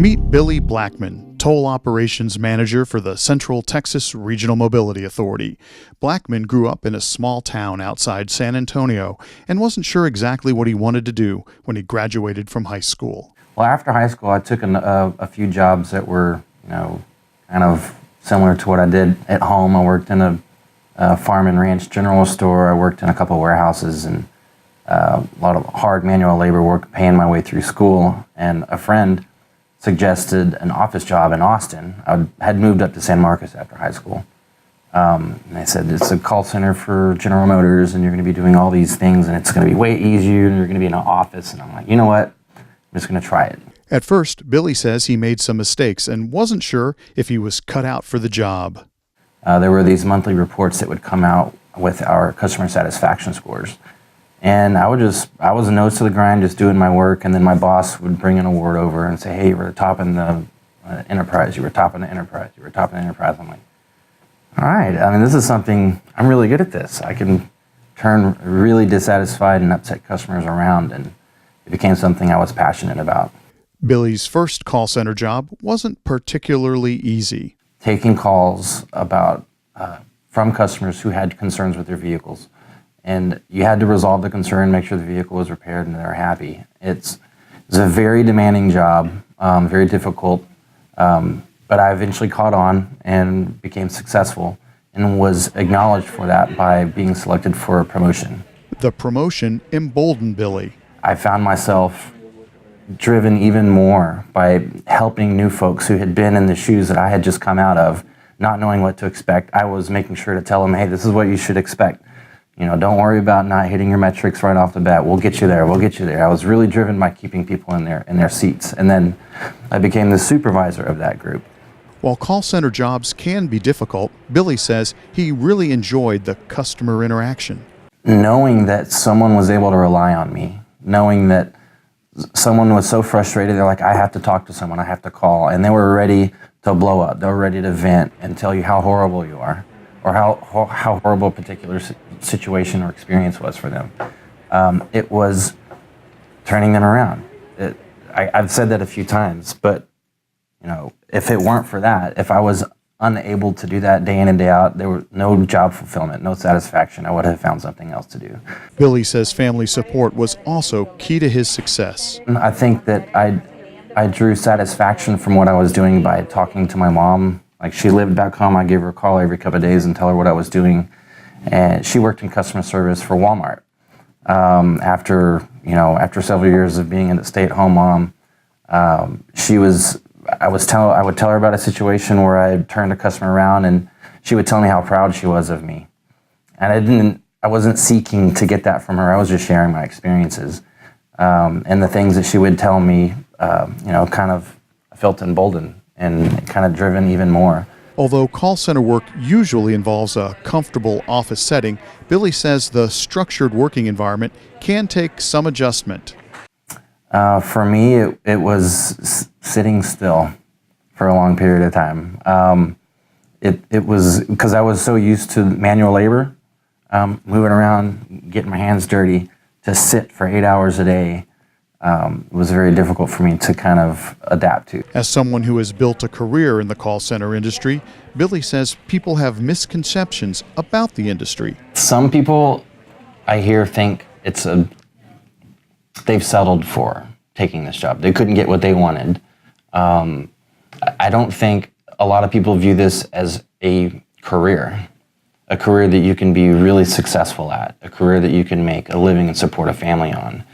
Meet Billy Blackman, toll operations manager for the Central Texas Regional Mobility Authority. Blackman grew up in a small town outside San Antonio and wasn't sure exactly what he wanted to do when he graduated from high school. Well, after high school, I took a few jobs that were, kind of similar to what I did at home. I worked in a farm and ranch general store. I worked in a couple of warehouses and a lot of hard manual labor work, paying my way through school. And a friend suggested an office job in Austin. I had moved up to San Marcos after high school. And they said, it's a call center for General Motors, and you're going to be doing all these things, and it's going to be way easier, and you're going to be in an office. And I'm like, you know what? I'm just going to try it. At first, Billy says he made some mistakes and wasn't sure if he was cut out for the job. There were these monthly reports that would come out with our customer satisfaction scores. And I was a nose to the grind, just doing my work, and then my boss would bring an award over and say, hey, you were the top in the enterprise, you were top in the enterprise, you were top in the enterprise. I'm like, all right, I mean, this is something, I'm really good at this. I can turn really dissatisfied and upset customers around, and it became something I was passionate about. Billy's first call center job wasn't particularly easy. Taking calls from customers who had concerns with their vehicles. And you had to resolve the concern, make sure the vehicle was repaired and they're happy. It's a very demanding job, very difficult, but I eventually caught on and became successful and was acknowledged for that by being selected for a promotion. The promotion emboldened Billy. I found myself driven even more by helping new folks who had been in the shoes that I had just come out of, not knowing what to expect. I was making sure to tell them, hey, this is what you should expect. Don't worry about not hitting your metrics right off the bat. We'll get you there. We'll get you there. I was really driven by keeping people in their seats. And then I became the supervisor of that group. While call center jobs can be difficult, Billy says he really enjoyed the customer interaction. Knowing that someone was able to rely on me, knowing that someone was so frustrated, they're like, I have to talk to someone, I have to call. And they were ready to blow up. They were ready to vent and tell you how horrible you are, or how horrible a particular situation or experience was for them. It was turning them around. I've said that a few times, but if it weren't for that, if I was unable to do that day in and day out, there was no job fulfillment, no satisfaction. I would have found something else to do. Billy says family support was also key to his success. I think that I drew satisfaction from what I was doing by talking to my mom. Like, she lived back home. I gave her a call every couple of days and tell her what I was doing. And she worked in customer service for Walmart. After several years of being a stay-at-home mom, I would tell her about a situation where I turned a customer around, and she would tell me how proud she was of me. And I wasn't seeking to get that from her. I was just sharing my experiences. And the things that she would tell me, kind of felt emboldened and kind of driven even more. Although call center work usually involves a comfortable office setting, Billy says the structured working environment can take some adjustment. For me, it was sitting still for a long period of time. It was because I was so used to manual labor, moving around, getting my hands dirty, to sit for 8 hours a day. It was very difficult for me to kind of adapt to. As someone who has built a career in the call center industry, Billy says people have misconceptions about the industry. Some people I hear think they've settled for taking this job. They couldn't get what they wanted. I don't think a lot of people view this as a career that you can be really successful at, a career that you can make a living and support a family on.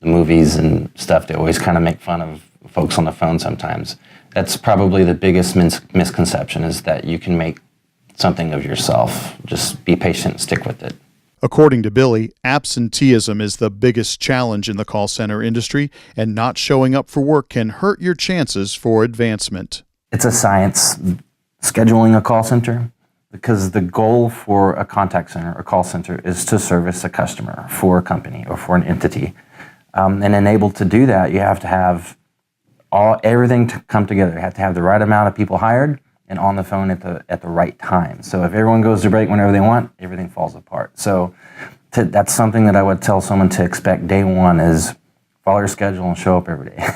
The movies and stuff, they always kind of make fun of folks on the phone sometimes. That's probably the biggest misconception, is that you can make something of yourself. Just be patient and stick with it. According to Billy, absenteeism is the biggest challenge in the call center industry, and not showing up for work can hurt your chances for advancement. It's a science, scheduling a call center, because the goal for a contact center, a call center, is to service a customer for a company or for an entity. And enabled to do that, you have to have everything to come together. You have to have the right amount of people hired and on the phone at the right time. So if everyone goes to break whenever they want, everything falls apart. So that's something that I would tell someone to expect day one, is follow your schedule and show up every day.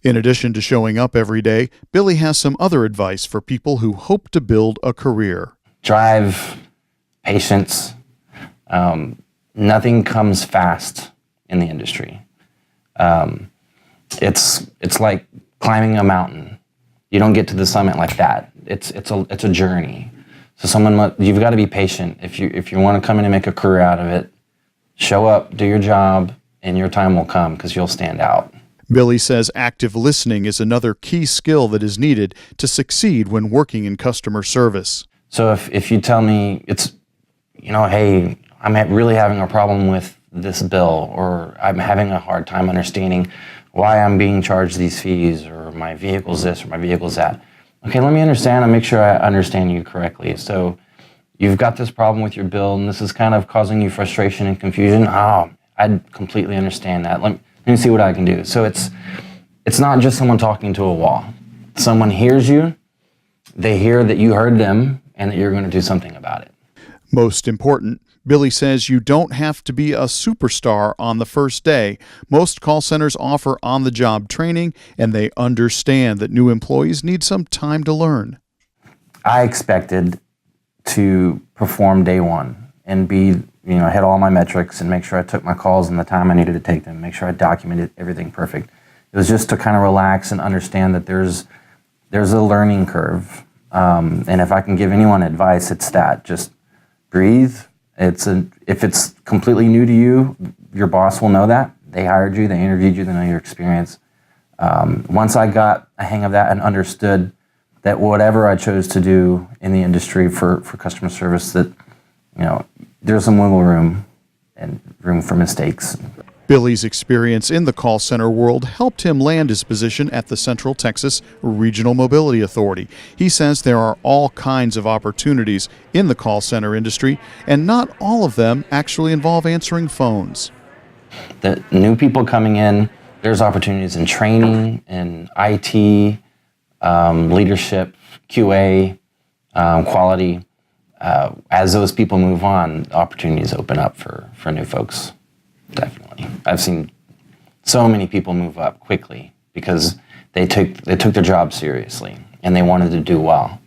In addition to showing up every day, Billy has some other advice for people who hope to build a career. Drive, patience. Nothing comes fast in the industry. It's like climbing a mountain. You don't get to the summit like that. It's a journey. So you've got to be patient. If you want to come in and make a career out of it, show up, do your job, and your time will come because you'll stand out. Billy says active listening is another key skill that is needed to succeed when working in customer service. So if you tell me hey, I'm really having a problem with this bill, or I'm having a hard time understanding why I'm being charged these fees, or my vehicle's this or my vehicle's that. Okay, let me understand and make sure I understand you correctly. So you've got this problem with your bill, and this is kind of causing you frustration and confusion. Oh, I completely understand that. Let me see what I can do. So it's not just someone talking to a wall. Someone hears you, they hear that you heard them, and that you're going to do something about it. Most important, Billy says you don't have to be a superstar on the first day. Most call centers offer on-the-job training, and they understand that new employees need some time to learn. I expected to perform day one and hit all my metrics and make sure I took my calls in the time I needed to take them, make sure I documented everything perfect. It was just to kind of relax and understand that there's a learning curve. And if I can give anyone advice, it's that. Just breathe. If it's completely new to you, your boss will know that. They hired you, they interviewed you, they know your experience. Once I got a hang of that and understood that whatever I chose to do in the industry for customer service, that there's some wiggle room and room for mistakes. Billy's experience in the call center world helped him land his position at the Central Texas Regional Mobility Authority. He says there are all kinds of opportunities in the call center industry, and not all of them actually involve answering phones. The new people coming in, there's opportunities in training, in IT, leadership, QA, quality. As those people move on, opportunities open up for new folks. Definitely. I've seen so many people move up quickly because they took their job seriously and they wanted to do well.